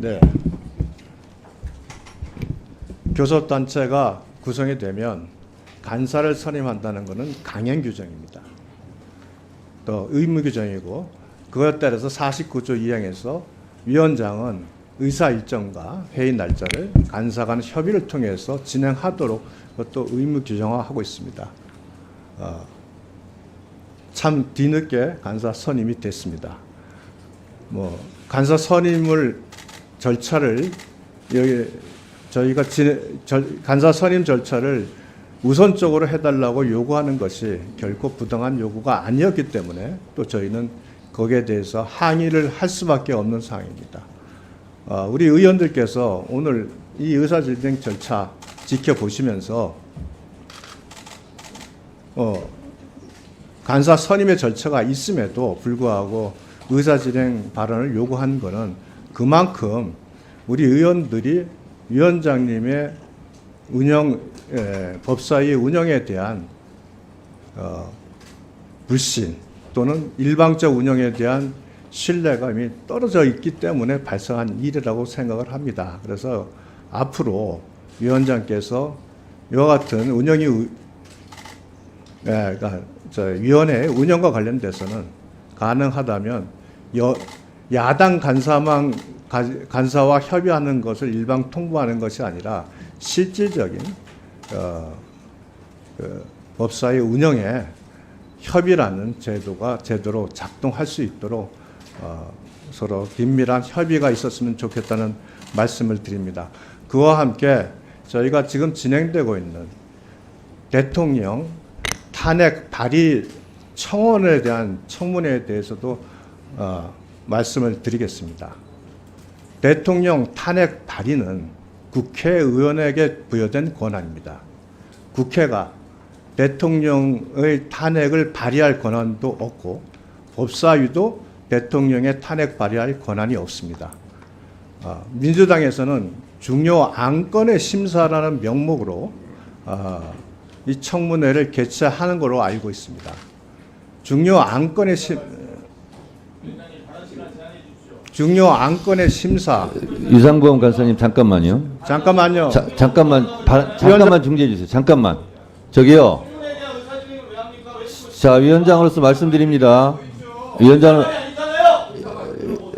네. 교섭단체가 구성이 되면 간사를 선임한다는 것은 강행 규정입니다. 또 의무 규정이고 그것에 따라서 49조 2항에서 위원장은 의사 일정과 회의 날짜를 간사 간 협의를 통해서 진행하도록 그것도 의무 규정화하고 있습니다. 참 뒤늦게 간사 선임이 됐습니다. 간사 선임을 절차를 저희가 간사 선임 절차를 우선적으로 해달라고 요구하는 것이 결코 부당한 요구가 아니었기 때문에 또 저희는 거기에 대해서 항의를 할 수밖에 없는 상황입니다. 우리 의원들께서 오늘 이 의사진행 절차 지켜보시면서 간사 선임의 절차가 있음에도 불구하고 의사진행 발언을 요구한 것은 그만큼 우리 의원들이 위원장님의 법사위의 운영에 대한 불신 또는 일방적 운영에 대한 신뢰가 이미 떨어져 있기 때문에 발생한 일이라고 생각을 합니다. 그래서 앞으로 위원장께서 이와 같은 그러니까 위원회 운영과 관련돼서는 가능하다면 야당 간사와 협의하는 것을 일방 통보하는 것이 아니라 실질적인 법사위 운영에 협의라는 제도가 제대로 작동할 수 있도록 서로 긴밀한 협의가 있었으면 좋겠다는 말씀을 드립니다. 그와 함께 저희가 지금 진행되고 있는 대통령 탄핵 발의 청원에 대한 청문회에 대해서도 말씀을 드리겠습니다. 대통령 탄핵 발의는 국회의원에게 부여된 권한입니다. 국회가 대통령의 탄핵을 발의할 권한도 없고 법사위도 대통령의 탄핵 발의할 권한이 없습니다. 민주당에서는 중요 안건의 심사라는 명목으로 이 청문회를 개최하는 것으로 알고 있습니다. 중요 안건의 심사. 유상범 간사님 잠깐만요. 잠깐만요. 잠깐만 중지해 주세요. 잠깐만. 저기요. 자, 위원장으로서 말씀드립니다.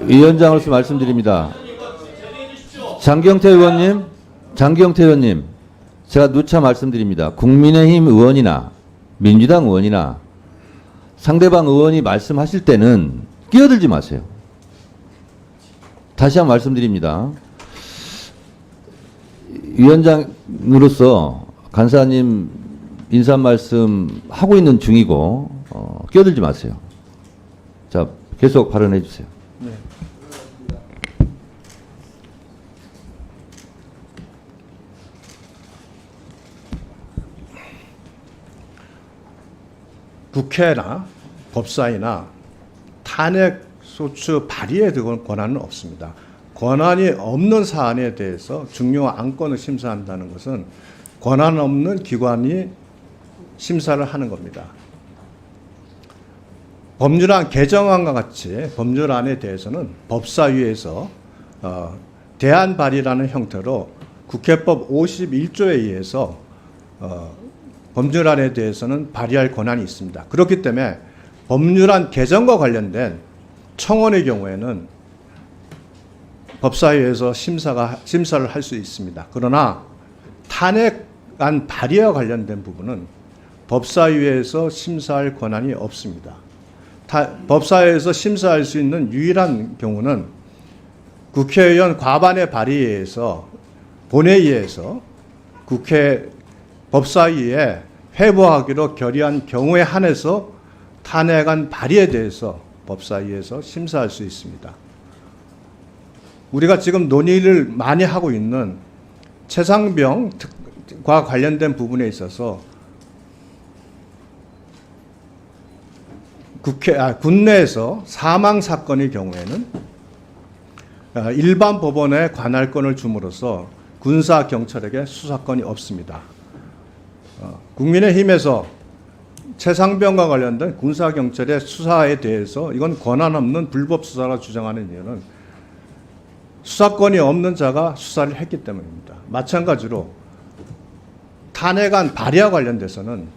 위원장으로서 말씀드립니다. 장경태 의원님, 제가 누차 말씀드립니다. 국민의힘 의원이나 민주당 의원이나 상대방 의원이 말씀하실 때는 끼어들지 마세요. 다시 한번 말씀드립니다. 위원장으로서 간사님 인사 말씀 하고 있는 중이고 끼어들지 마세요. 자, 계속 발언해 주세요. 네. 국회나 법사위나 탄핵 소추 발의에 대한 권한은 없습니다. 권한이 없는 사안에 대해서 중요 안건을 심사한다는 것은 권한 없는 기관이 심사를 하는 겁니다. 법률안 개정안과 같이 법률안에 대해서는 법사위에서 대안 발의라는 형태로 국회법 51조에 의해서 법률안에 대해서는 발의할 권한이 있습니다. 그렇기 때문에 법률안 개정과 관련된 청원의 경우에는 법사위에서 심사를 할 수 있습니다. 그러나 탄핵안 발의와 관련된 부분은 법사위에서 심사할 권한이 없습니다. 법사위에서 심사할 수 있는 유일한 경우는 국회의원 과반의 발의에 의해서 본회의에서 국회 법사위에 회부하기로 결의한 경우에 한해서 탄핵안 발의에 대해서 법사위에서 심사할 수 있습니다. 우리가 지금 논의를 많이 하고 있는 최상병과 관련된 부분에 있어서 국내에서 사망 사건의 경우에는 일반 법원에 관할권을 줌으로써 군사 경찰에게 수사권이 없습니다. 국민의힘에서 최상병과 관련된 군사 경찰의 수사에 대해서 이건 권한 없는 불법 수사라 주장하는 이유는 수사권이 없는 자가 수사를 했기 때문입니다. 마찬가지로 탄핵안 발의와 관련돼서는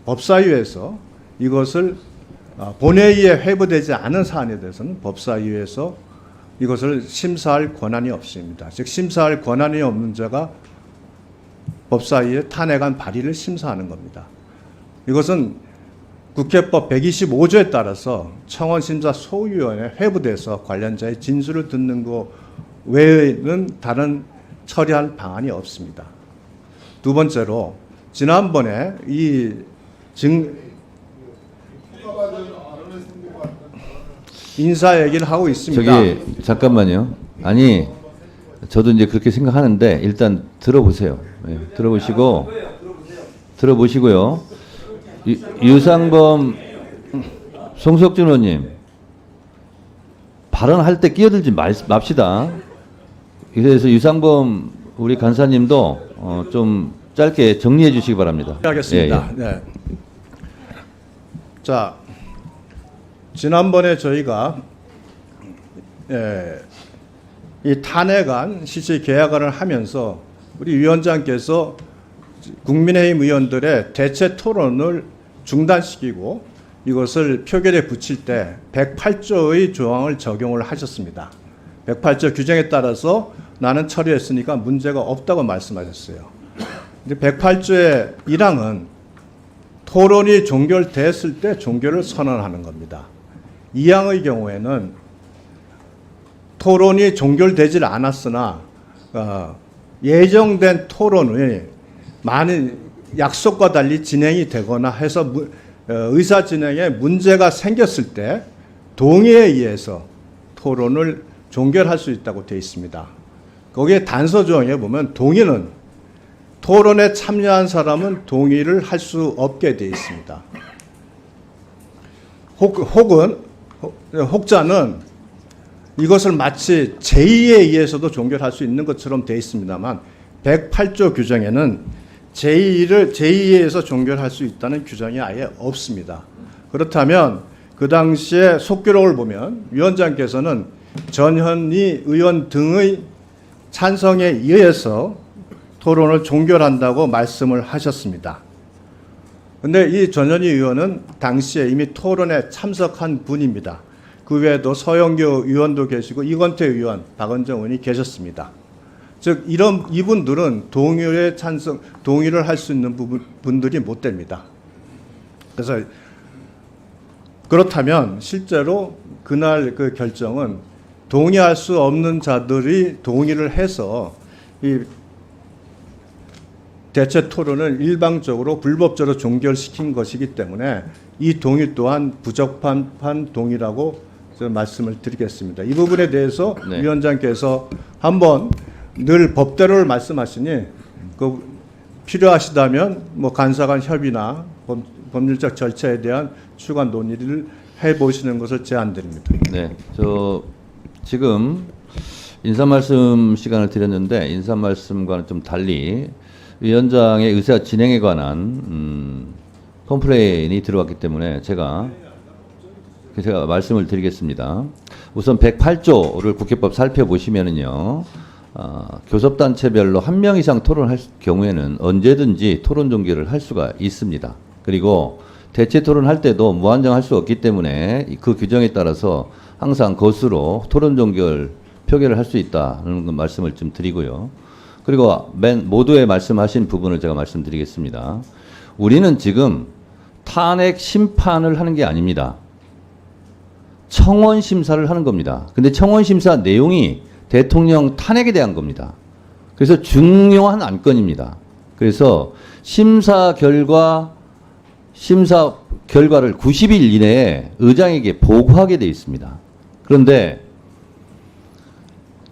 법사위에서 이것을 본회의에 회부되지 않은 사안에 대해서는 법사위에서 이것을 심사할 권한이 없습니다. 즉 심사할 권한이 없는 자가 법사위의 탄핵안 발의를 심사하는 겁니다. 이것은 국회법 125조에 따라서 청원심사 소위원회 회부돼서 관련자의 진술을 듣는 것 외에는 다른 처리할 방안이 없습니다. 두 번째로 지난번에 인사 얘기를 하고 있습니다. 저기 잠깐만요. 아니 저도 이제 그렇게 생각하는데 일단 들어보세요. 네, 들어보시고요. 유상범 송석준 의원님 발언할 때 끼어들지 맙시다. 그래서 유상범 우리 간사님도 좀 짧게 정리해 주시기 바랍니다. 하겠습니다. 예, 예. 네. 자, 지난번에 저희가 이 탄핵안 실시 계약안을 하면서 우리 위원장께서 국민의힘 의원들의 대체 토론을 중단시키고 이것을 표결에 붙일 때 108조의 조항을 적용을 하셨습니다. 108조 규정에 따라서 나는 처리했으니까 문제가 없다고 말씀하셨어요. 근데 108조의 1항은 토론이 종결됐을 때 종결을 선언하는 겁니다. 2항의 경우에는 토론이 종결되질 않았으나 예정된 토론이 많은 약속과 달리 진행이 되거나 해서 의사 진행에 문제가 생겼을 때 동의에 의해서 토론을 종결할 수 있다고 되어 있습니다. 거기에 단서 조항에 보면 동의는 토론에 참여한 사람은 동의를 할 수 없게 되어 있습니다. 혹자는 이것을 마치 제의에 의해서도 종결할 수 있는 것처럼 되어 있습니다만 108조 규정에는 제의에 의해서 종결할 수 있다는 규정이 아예 없습니다. 그렇다면 그 당시에 속기록을 보면 위원장께서는 전현희 의원 등의 찬성에 의해서 토론을 종결한다고 말씀을 하셨습니다. 그런데 이 전현희 의원은 당시에 이미 토론에 참석한 분입니다. 그 외에도 서영교 의원도 계시고 이건태 의원, 박은정 의원이 계셨습니다. 즉 이분들은 동의를 할 수 있는 분들이 못 됩니다. 그래서 그렇다면 실제로 그날 그 결정은 동의할 수 없는 자들이 동의를 해서 이 대체 토론을 일방적으로 불법적으로 종결시킨 것이기 때문에 이 동의 또한 부적합한 동의라고 말씀을 드리겠습니다. 이 부분에 대해서 네. 위원장께서 한번 늘 법대로를 말씀하시니 그 필요하시다면 뭐 간사간 협의나 법률적 절차에 대한 추가 논의를 해보시는 것을 제안드립니다. 네, 저 지금 인사 말씀 시간을 드렸는데 인사 말씀과는 좀 달리 위원장의 의사 진행에 관한 컴플레인이 들어왔기 때문에 제가 말씀을 드리겠습니다. 우선 108조를 국회법 살펴보시면은요, 교섭단체별로 한 명 이상 토론할 경우에는 언제든지 토론 종결을 할 수가 있습니다. 그리고 대체 토론할 때도 무한정 할 수 없기 때문에 그 규정에 따라서 항상 것으로 토론 종결 표결을 할 수 있다는 말씀을 좀 드리고요. 그리고 모두의 말씀하신 부분을 제가 말씀드리겠습니다. 우리는 지금 탄핵 심판을 하는 게 아닙니다. 청원 심사를 하는 겁니다. 근데 청원 심사 내용이 대통령 탄핵에 대한 겁니다. 그래서 중요한 안건입니다. 그래서 심사 결과를 90일 이내에 의장에게 보고하게 되어 있습니다. 그런데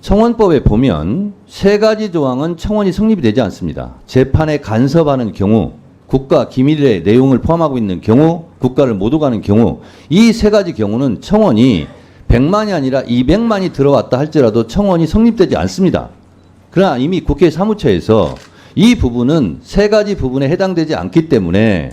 청원법에 보면 세 가지 조항은 청원이 성립이 되지 않습니다. 재판에 간섭하는 경우, 국가 기밀의 내용을 포함하고 있는 경우, 국가를 못 오가는 경우, 이 세 가지 경우는 청원이 100만이 아니라 200만이 들어왔다 할지라도 청원이 성립되지 않습니다. 그러나 이미 국회 사무처에서 이 부분은 세 가지 부분에 해당되지 않기 때문에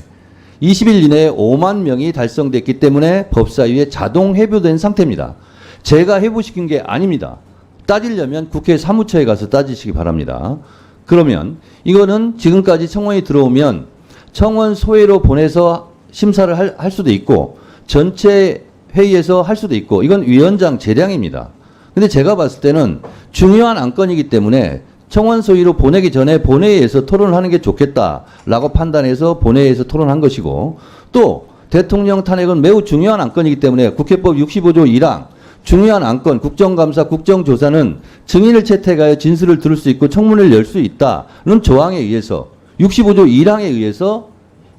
20일 이내에 5만 명이 달성됐기 때문에 법사위에 자동 회부된 상태입니다. 제가 회부시킨 게 아닙니다. 따지려면 국회 사무처에 가서 따지시기 바랍니다. 그러면 이거는 지금까지 청원이 들어오면 청원 소회로 보내서 심사를 할 수도 있고 전체 회의에서 할 수도 있고 이건 위원장 재량입니다. 근데 제가 봤을 때는 중요한 안건이기 때문에 청원 소위로 보내기 전에 본회의에서 토론을 하는 게 좋겠다라고 판단해서 본회의에서 토론한 것이고 또 대통령 탄핵은 매우 중요한 안건이기 때문에 국회법 65조 1항 중요한 안건 국정감사 국정조사는 증인을 채택하여 진술을 들을 수 있고 청문회를 열 수 있다는 조항에 의해서 65조 1항에 의해서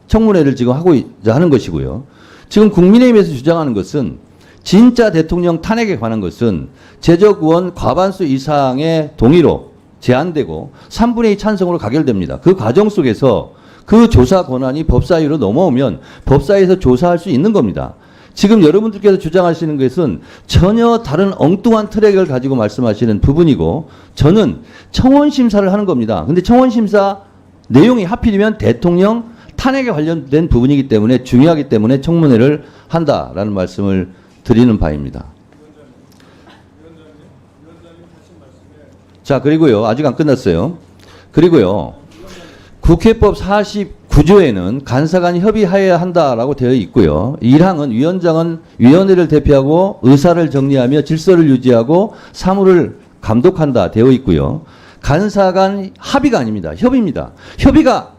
청문회를 지금 하는 것이고요. 지금 국민의힘에서 주장하는 것은 진짜 대통령 탄핵에 관한 것은 재적 의원 과반수 이상의 동의로 제한되고 3분의 2 찬성으로 가결됩니다. 그 과정 속에서 그 조사 권한이 법사위로 넘어오면 법사위에서 조사할 수 있는 겁니다. 지금 여러분들께서 주장하시는 것은 전혀 다른 엉뚱한 트랙을 가지고 말씀하시는 부분이고 저는 청원 심사를 하는 겁니다. 근데 청원 심사 내용이 하필이면 대통령 탄핵에 관련된 부분이기 때문에 중요하기 때문에 청문회를 한다라는 말씀을 드리는 바입니다. 자, 그리고요. 아직 안 끝났어요. 그리고요. 국회법 49조에는 간사간이 협의하여야 한다라고 되어 있고요. 1항은 위원장은 위원회를 대표하고 의사를 정리하며 질서를 유지하고 사무를 감독한다 되어 있고요. 간사간 합의가 아닙니다. 협의입니다. 협의가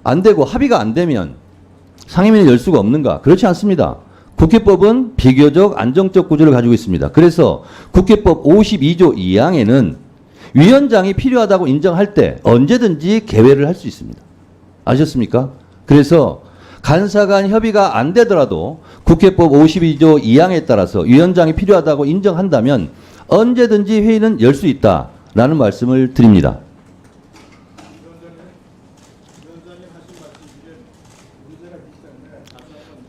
안 되고 합의가 안 되면 상임위를 열 수가 없는가? 그렇지 않습니다. 국회법은 비교적 안정적 구조를 가지고 있습니다. 그래서 국회법 52조 2항에는 위원장이 필요하다고 인정할 때 언제든지 개회를 할 수 있습니다. 아셨습니까? 그래서 간사간 협의가 안 되더라도 국회법 52조 2항에 따라서 위원장이 필요하다고 인정한다면 언제든지 회의는 열 수 있다라는 말씀을 드립니다.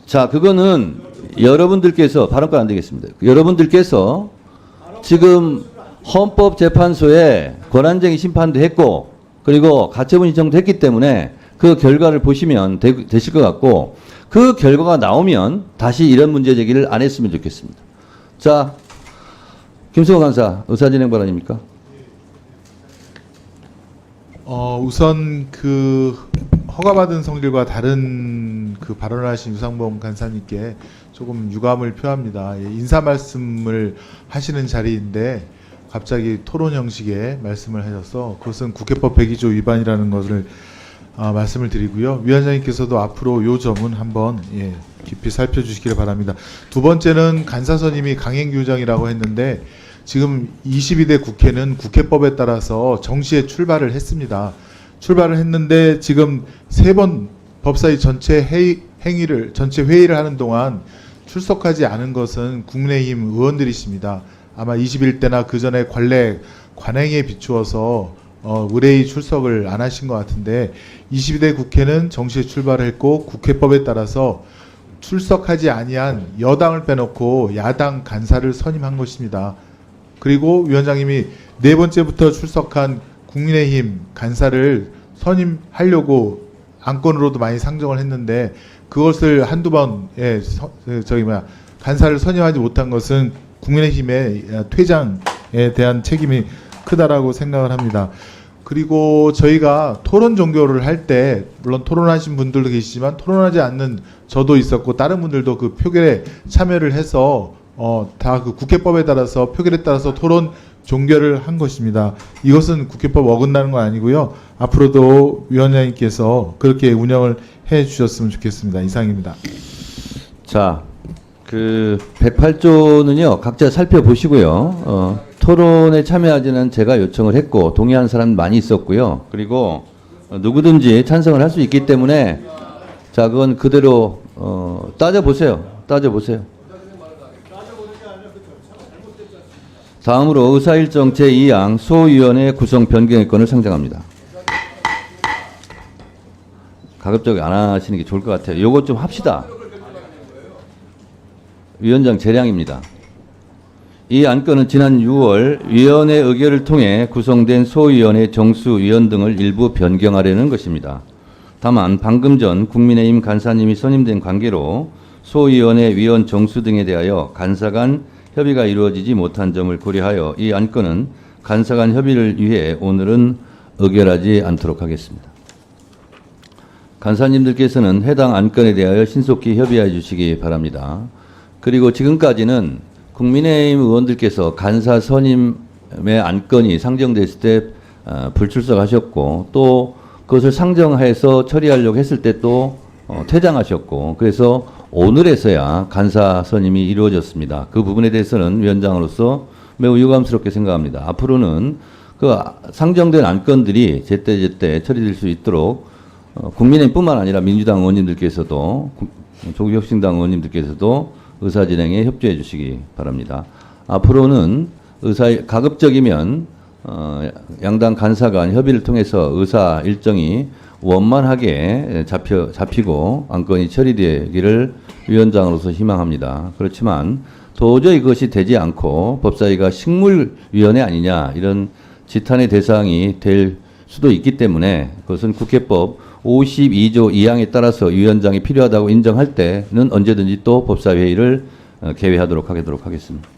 자, 그거는 여러분들께서 발언권 안 되겠습니다. 여러분들께서 지금 헌법재판소에 권한쟁의 심판도 했고 그리고 가처분 신청도 했기 때문에 그 결과를 보시면 되실 것 같고 그 결과가 나오면 다시 이런 문제 제기를 안 했으면 좋겠습니다. 자, 김승호 간사 의사진행 발언입니까? 우선 그 허가받은 성질과 다른 그 발언을 하신 유상범 간사님께 조금 유감을 표합니다. 인사 말씀을 하시는 자리인데 갑자기 토론 형식의 말씀을 하셔서 그것은 국회법 102조 위반이라는 것을 말씀을 드리고요. 위원장님께서도 앞으로 요 점은 한번 깊이 살펴주시기를 바랍니다. 두 번째는 간사선임이 강행규정이라고 했는데 지금 22대 국회는 국회법에 따라서 정시에 출발을 했습니다. 출발을 했는데 지금 3번 법사위 전체 회의를 하는 동안 출석하지 않은 것은 국민의힘 의원들이십니다. 아마 21대나 그 전에 관행에 비추어서 의뢰의 출석을 안 하신 것 같은데 22대 국회는 정시에 출발을 했고 국회법에 따라서 출석하지 아니한 여당을 빼놓고 야당 간사를 선임한 것입니다. 그리고 위원장님이 4번째부터 출석한 국민의힘 간사를 선임하려고 안건으로도 많이 상정을 했는데 그것을 한두 번에 간사를 선임하지 못한 것은 국민의힘의 퇴장에 대한 책임이 크다라고 생각을 합니다. 그리고 저희가 토론 종교를 할 때 물론 토론하신 분들도 계시지만 토론하지 않는 저도 있었고 다른 분들도 그 표결에 참여를 해서 다 그 국회법에 따라서 표결에 따라서 토론 종결을 한 것입니다. 이것은 국회법 어긋나는 건 아니고요. 앞으로도 위원장님께서 그렇게 운영을 해 주셨으면 좋겠습니다. 이상입니다. 자, 그 108조는요. 각자 살펴보시고요. 토론에 참여하지는 제가 요청을 했고 동의한 사람 많이 있었고요. 그리고 누구든지 찬성을 할 수 있기 때문에 자, 그건 그대로 따져보세요. 다음으로 의사일정 제2항 소위원회 구성 변경의 건을 상정합니다. 가급적 안 하시는 게 좋을 것 같아요. 요것 좀 합시다. 위원장 재량입니다. 이 안건은 지난 6월 위원회 의결을 통해 구성된 소위원회 정수위원 등을 일부 변경하려는 것입니다. 다만 방금 전 국민의힘 간사님이 선임된 관계로 소위원회 위원 정수 등에 대하여 간사 간 협의가 이루어지지 못한 점을 고려하여 이 안건은 간사 간 협의를 위해 오늘은 의결하지 않도록 하겠습니다. 간사님들께서는 해당 안건에 대하여 신속히 협의해 주시기 바랍니다. 그리고 지금까지는 국민의힘 의원들께서 간사 선임의 안건이 상정됐을 때 불출석하셨고 또 그것을 상정해서 처리하려고 했을 때 또 퇴장하셨고 그래서 오늘에서야 간사 선임이 이루어졌습니다. 그 부분에 대해서는 위원장으로서 매우 유감스럽게 생각합니다. 앞으로는 그 상정된 안건들이 제때제때 처리될 수 있도록 국민의힘뿐만 아니라 민주당 의원님들께서도 조국혁신당 의원님들께서도 의사 진행에 협조해 주시기 바랍니다. 앞으로는 가급적이면 양당 간사 간 협의를 통해서 의사 일정이 원만하게 잡히고 안건이 처리되기를 위원장으로서 희망합니다. 그렇지만 도저히 그것이 되지 않고 법사위가 식물위원회 아니냐 이런 지탄의 대상이 될 수도 있기 때문에 그것은 국회법 52조 2항에 따라서 위원장이 필요하다고 인정할 때는 언제든지 또 법사회의를 개회하도록 하겠습니다.